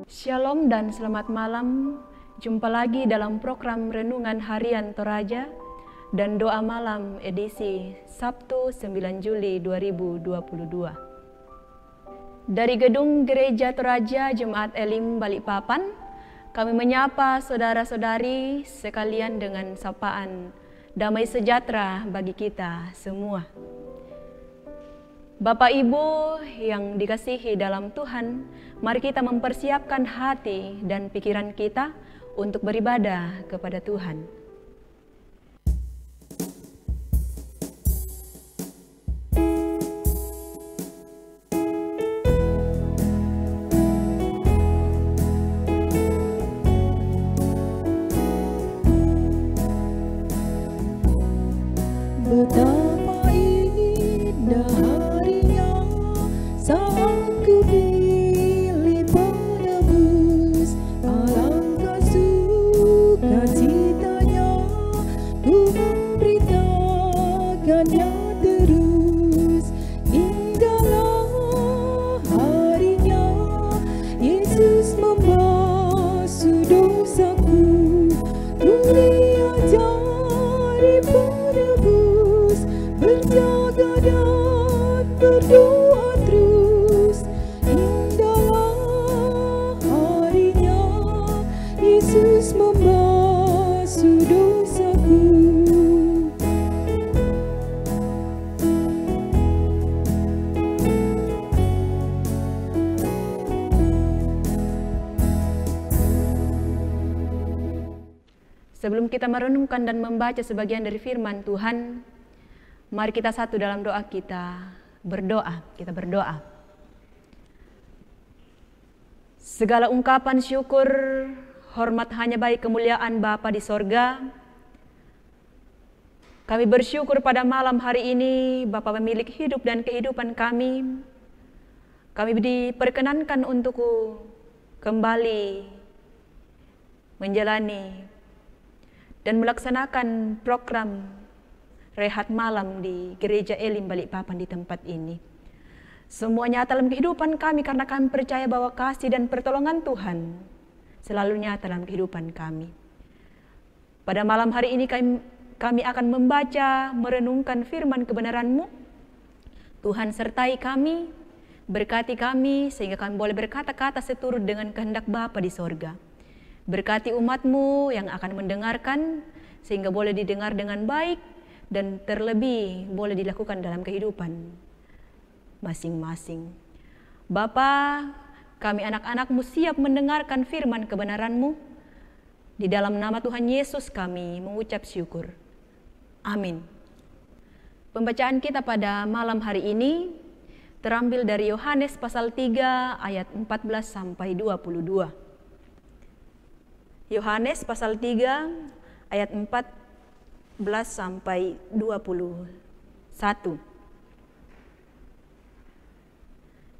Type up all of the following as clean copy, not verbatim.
Shalom dan selamat malam. Jumpa lagi dalam program Renungan Harian Toraja dan Doa Malam edisi Sabtu 9 Juli 2022. Dari Gedung Gereja Toraja Jemaat Elim Balikpapan, kami menyapa saudara-saudari sekalian dengan sapaan damai sejahtera bagi kita semua. Bapak Ibu yang dikasihi dalam Tuhan, mari kita mempersiapkan hati dan pikiran kita untuk beribadah kepada Tuhan. Betapa indah harinya saat ku pilih penebus, alangkah sukacitanya ku memberitakannya terus. Indahlah harinya Yesus membasuh dosaku, ku diajari penebus, berjaga dan berdoa terus. Indahlah harinya Yesus membasuh dosaku. Sebelum kita merenungkan dan membaca sebagian dari firman Tuhan, mari kita satu dalam doa kita, berdoa. Kita berdoa. Segala ungkapan syukur, hormat hanya bagi kemuliaan Bapa di sorga. Kami bersyukur pada malam hari ini, Bapa pemilik hidup dan kehidupan kami. Kami diperkenankan untuk kembali menjalani dan melaksanakan program rehat malam di Gereja Elim Balikpapan di tempat ini. Semuanya dalam kehidupan kami karena kami percaya bahwa kasih dan pertolongan Tuhan selalu nyata dalam kehidupan kami. Pada malam hari ini kami akan membaca, merenungkan firman kebenaran-Mu. Tuhan sertai kami, berkati kami sehingga kami boleh berkata-kata seturut dengan kehendak Bapa di sorga. Berkati umat-Mu yang akan mendengarkan sehingga boleh didengar dengan baik dan terlebih boleh dilakukan dalam kehidupan masing-masing. Bapa, kami anak-anak-Mu siap mendengarkan firman kebenaran-Mu. Di dalam nama Tuhan Yesus kami mengucap syukur. Amin. Pembacaan kita pada malam hari ini terambil dari Yohanes pasal 3 ayat 14 sampai 22. Yohanes pasal 3 ayat 14 sampai 21.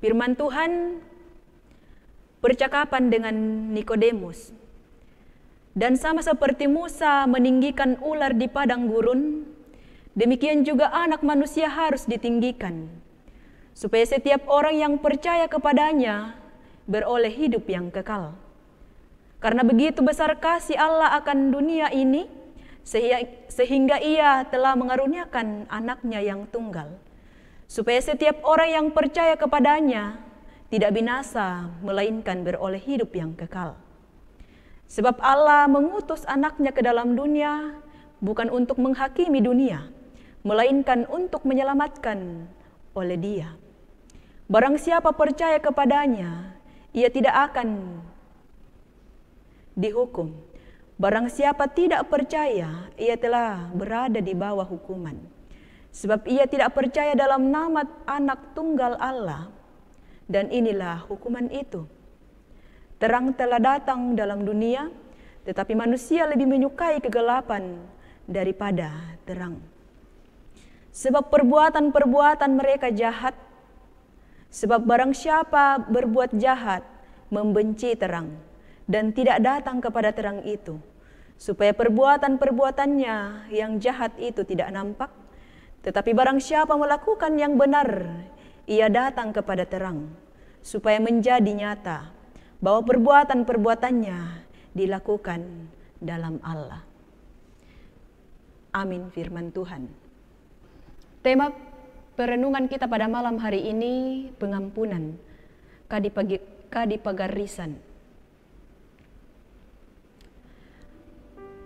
Firman Tuhan percakapan dengan Nikodemus. Dan sama seperti Musa meninggikan ular di padang gurun, demikian juga Anak Manusia harus ditinggikan, supaya setiap orang yang percaya kepadanya beroleh hidup yang kekal. Karena begitu besar kasih Allah akan dunia ini, sehingga Ia telah mengaruniakan anaknya yang tunggal, supaya setiap orang yang percaya kepadanya tidak binasa, melainkan beroleh hidup yang kekal. Sebab Allah mengutus anaknya ke dalam dunia, bukan untuk menghakimi dunia, melainkan untuk menyelamatkan oleh Dia. Barang siapa percaya kepadanya, ia tidak akan dihukum. Barang siapa tidak percaya, ia telah berada di bawah hukuman. Sebab ia tidak percaya dalam nama Anak Tunggal Allah. Dan inilah hukuman itu. Terang telah datang dalam dunia, tetapi manusia lebih menyukai kegelapan daripada terang. Sebab perbuatan-perbuatan mereka jahat. Sebab barang siapa berbuat jahat, membenci terang, dan tidak datang kepada terang itu, supaya perbuatan-perbuatannya yang jahat itu tidak nampak. Tetapi barang siapa melakukan yang benar, ia datang kepada terang, supaya menjadi nyata bahwa perbuatan-perbuatannya dilakukan dalam Allah. Amin firman Tuhan. Tema perenungan kita pada malam hari ini pengampunan, kadipagarisan.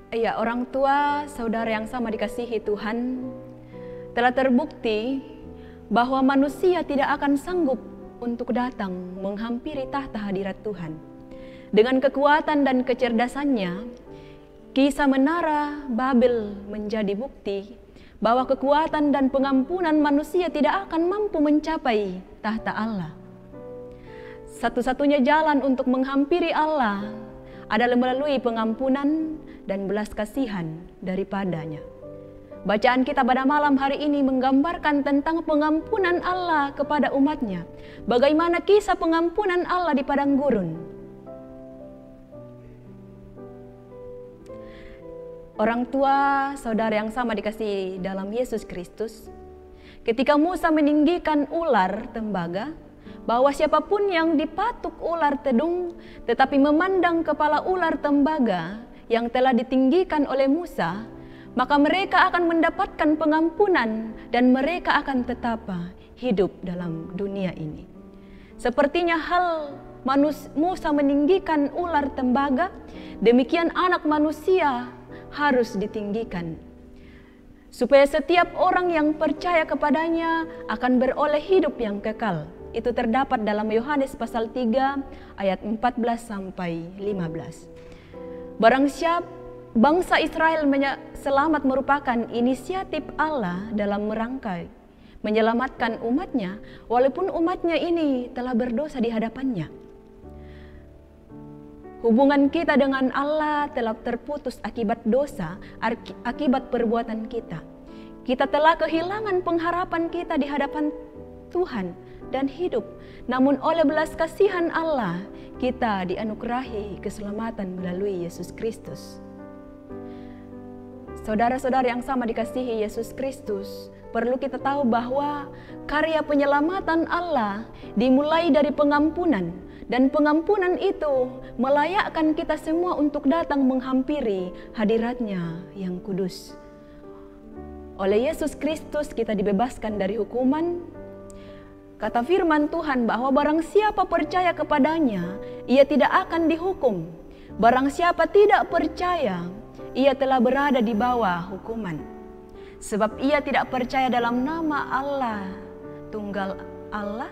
Ya, orang tua, saudara yang sama dikasihi Tuhan, telah terbukti bahwa manusia tidak akan sanggup untuk datang menghampiri tahta hadirat Tuhan. Dengan kekuatan dan kecerdasannya, kisah menara Babel menjadi bukti bahwa kekuatan dan pengampunan manusia tidak akan mampu mencapai tahta Allah. Satu-satunya jalan untuk menghampiri Allah adalah melalui pengampunan dan belas kasihan daripadanya. Bacaan kita pada malam hari ini menggambarkan tentang pengampunan Allah kepada umatnya. Bagaimana kisah pengampunan Allah di padang gurun. Orang tua, saudara yang sama dikasihi dalam Yesus Kristus, ketika Musa meninggikan ular tembaga, bahwa siapapun yang dipatuk ular tedung tetapi memandang kepala ular tembaga yang telah ditinggikan oleh Musa, maka mereka akan mendapatkan pengampunan dan mereka akan tetap hidup dalam dunia ini. Sepertinya hal Musa meninggikan ular tembaga, demikian anak manusia harus ditinggikan, supaya setiap orang yang percaya kepadanya akan beroleh hidup yang kekal. Itu terdapat dalam Yohanes pasal 3 ayat 14 sampai 15. Barang siapa bangsa Israel selamat merupakan inisiatif Allah dalam merangkai menyelamatkan umatnya, walaupun umatnya ini telah berdosa di hadapannya. Hubungan kita dengan Allah telah terputus akibat dosa, akibat perbuatan kita. Kita telah kehilangan pengharapan kita di hadapan Tuhan dan hidup. Namun oleh belas kasihan Allah, kita dianugerahi keselamatan melalui Yesus Kristus. Saudara-saudara yang sama dikasihi Yesus Kristus, perlu kita tahu bahwa karya penyelamatan Allah dimulai dari pengampunan, dan pengampunan itu melayakkan kita semua untuk datang menghampiri hadirat-Nya yang kudus. Oleh Yesus Kristus kita dibebaskan dari hukuman. Kata firman Tuhan bahwa barang siapa percaya kepadanya, ia tidak akan dihukum. Barang siapa tidak percaya, ia telah berada di bawah hukuman. Sebab ia tidak percaya dalam nama Allah, Tunggal Allah.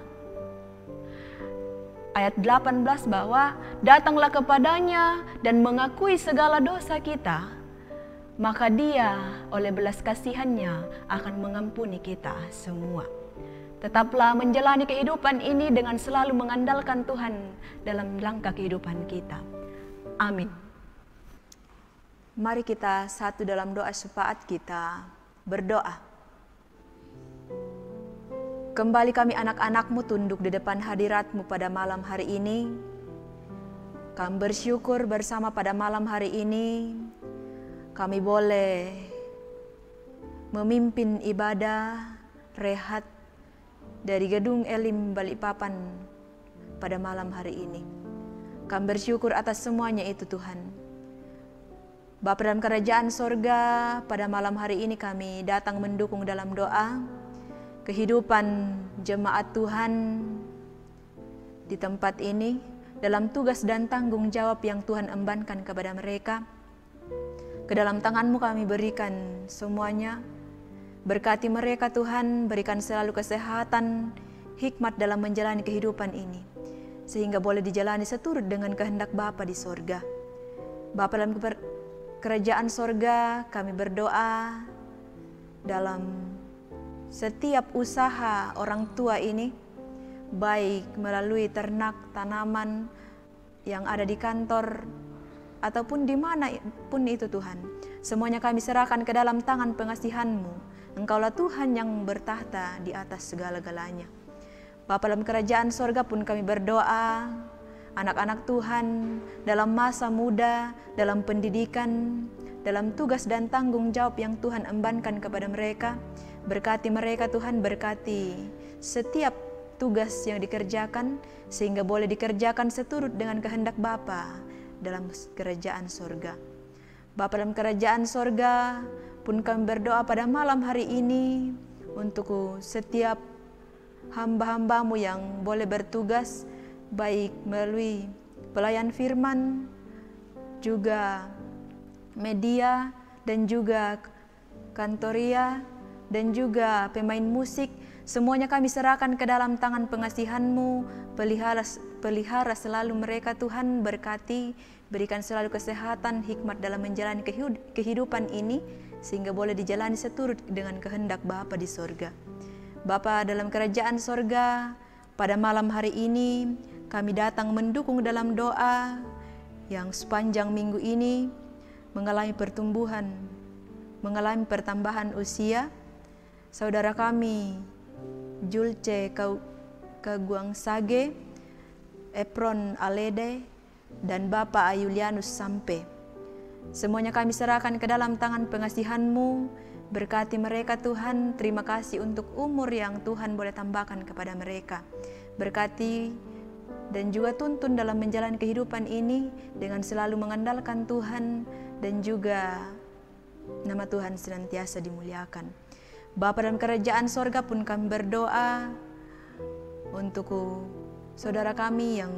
Ayat 18 bahwa datanglah kepadanya dan mengakui segala dosa kita, maka Dia oleh belas kasihannya akan mengampuni kita semua. Tetaplah menjalani kehidupan ini dengan selalu mengandalkan Tuhan dalam langkah kehidupan kita. Amin. Mari kita satu dalam doa syafaat kita berdoa. Kembali kami anak-anak-Mu tunduk di depan hadirat-Mu pada malam hari ini. Kami bersyukur bersama pada malam hari ini kami boleh memimpin ibadah rehat dari Gedung Elim Balikpapan pada malam hari ini. Kami bersyukur atas semuanya itu Tuhan. Bapa dalam kerajaan sorga, pada malam hari ini kami datang mendukung dalam doa kehidupan jemaat Tuhan di tempat ini, dalam tugas dan tanggung jawab yang Tuhan embankan kepada mereka. Ke dalam tangan-Mu kami berikan semuanya. Berkati mereka Tuhan, berikan selalu kesehatan, hikmat dalam menjalani kehidupan ini, sehingga boleh dijalani seturut dengan kehendak Bapa di sorga. Bapa dalam kerajaan sorga, kami berdoa dalam setiap usaha orang tua ini, baik melalui ternak, tanaman yang ada di kantor, ataupun di mana pun itu Tuhan. Semuanya kami serahkan ke dalam tangan pengasihan-Mu. Engkaulah Tuhan yang bertahta di atas segala-galanya. Bapa dalam kerajaan sorga pun kami berdoa, anak-anak Tuhan dalam masa muda, dalam pendidikan, dalam tugas dan tanggung jawab yang Tuhan embankan kepada mereka. Berkati mereka Tuhan, berkati setiap tugas yang dikerjakan sehingga boleh dikerjakan seturut dengan kehendak Bapa dalam kerajaan sorga. Bapa dalam kerajaan sorga, pun kami berdoa pada malam hari ini untuk setiap hamba-hambamu yang boleh bertugas baik melalui pelayan firman, juga media, dan juga kantoria, dan juga pemain musik. Semuanya kami serahkan ke dalam tangan pengasihan-Mu. Pelihara selalu mereka Tuhan, berkati, berikan selalu kesehatan, hikmat dalam menjalani kehidupan ini, sehingga boleh dijalani seturut dengan kehendak Bapa di sorga. Bapa dalam kerajaan sorga, pada malam hari ini kami datang mendukung dalam doa yang sepanjang minggu ini mengalami pertumbuhan, mengalami pertambahan usia. Saudara kami Julce Kaguang Sage, Epron Alede, dan Bapak Ayulianus Sampe. Semuanya kami serahkan ke dalam tangan pengasihan-Mu. Berkati mereka Tuhan, terima kasih untuk umur yang Tuhan boleh tambahkan kepada mereka. Berkati dan juga tuntun dalam menjalani kehidupan ini dengan selalu mengandalkan Tuhan, dan juga nama Tuhan senantiasa dimuliakan. Bapa dalam kerajaan sorga pun kami berdoa untuk saudara kami yang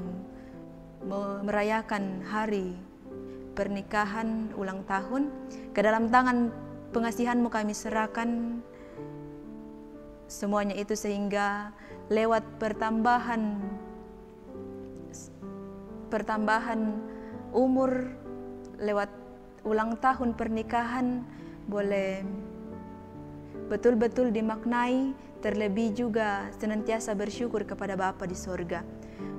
merayakan hari pernikahan ulang tahun. Ke dalam tangan pengasihan-Mu kami serahkan semuanya itu, sehingga lewat pertambahan umur, lewat ulang tahun pernikahan, boleh betul-betul dimaknai, terlebih juga senantiasa bersyukur kepada Bapa di sorga.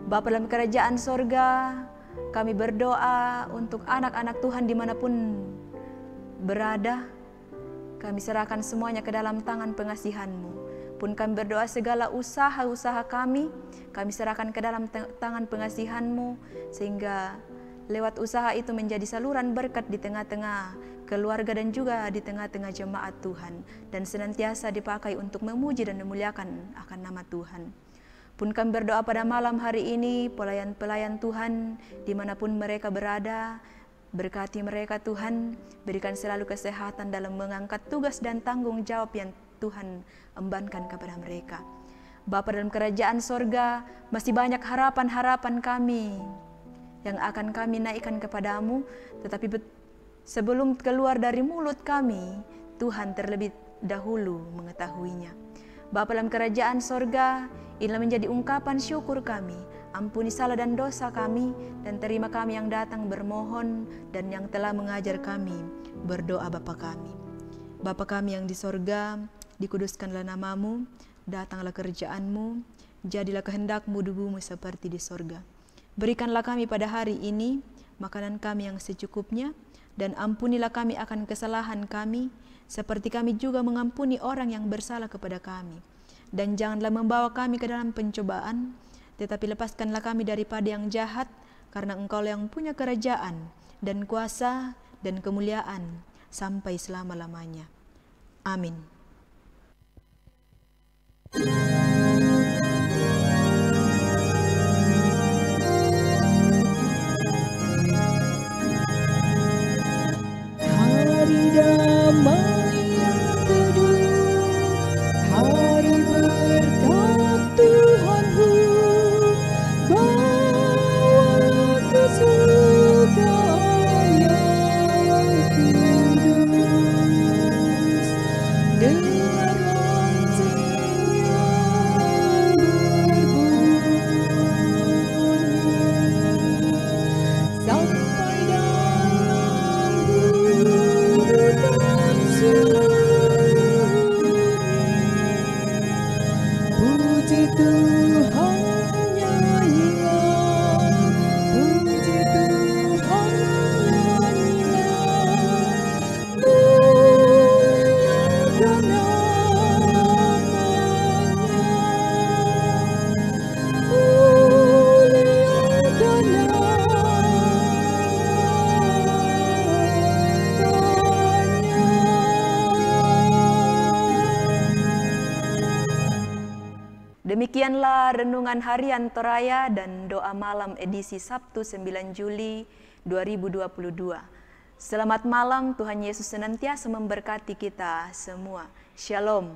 Bapa dalam kerajaan sorga, kami berdoa untuk anak-anak Tuhan dimanapun berada. Kami serahkan semuanya ke dalam tangan pengasihan-Mu. Pun kami berdoa segala usaha-usaha kami serahkan ke dalam tangan pengasihan-Mu, sehingga lewat usaha itu menjadi saluran berkat di tengah-tengah keluarga dan juga di tengah-tengah jemaat Tuhan, dan senantiasa dipakai untuk memuji dan memuliakan akan nama Tuhan. Pun kami berdoa pada malam hari ini, pelayan-pelayan Tuhan dimanapun mereka berada, berkati mereka Tuhan, berikan selalu kesehatan dalam mengangkat tugas dan tanggung jawab yang Tuhan embankan kepada mereka. Bapa dalam kerajaan sorga, masih banyak harapan-harapan kami yang akan kami naikkan kepadamu, tetapi sebelum keluar dari mulut kami, Tuhan terlebih dahulu mengetahuinya. Bapa dalam kerajaan sorga, inilah menjadi ungkapan syukur kami. Ampuni salah dan dosa kami, dan terima kami yang datang bermohon dan yang telah mengajar kami berdoa Bapa kami. Bapa kami yang di sorga, dikuduskanlah namamu, datanglah kerajaan-Mu, jadilah kehendak-Mu di bumi seperti di sorga. Berikanlah kami pada hari ini makanan kami yang secukupnya, dan ampunilah kami akan kesalahan kami, seperti kami juga mengampuni orang yang bersalah kepada kami. Dan janganlah membawa kami ke dalam pencobaan, tetapi lepaskanlah kami daripada yang jahat, karena Engkau yang punya kerajaan, dan kuasa, dan kemuliaan, sampai selama-lamanya. Amin. Hari damai yang teduh, hari berkat Tuhanku, bawalah kesukaan yang kudus. Dengar loncengnya Demikianlah renungan harian Toraya dan doa malam edisi Sabtu 9 Juli 2022. Selamat malam, Tuhan Yesus senantiasa memberkati kita semua. Shalom.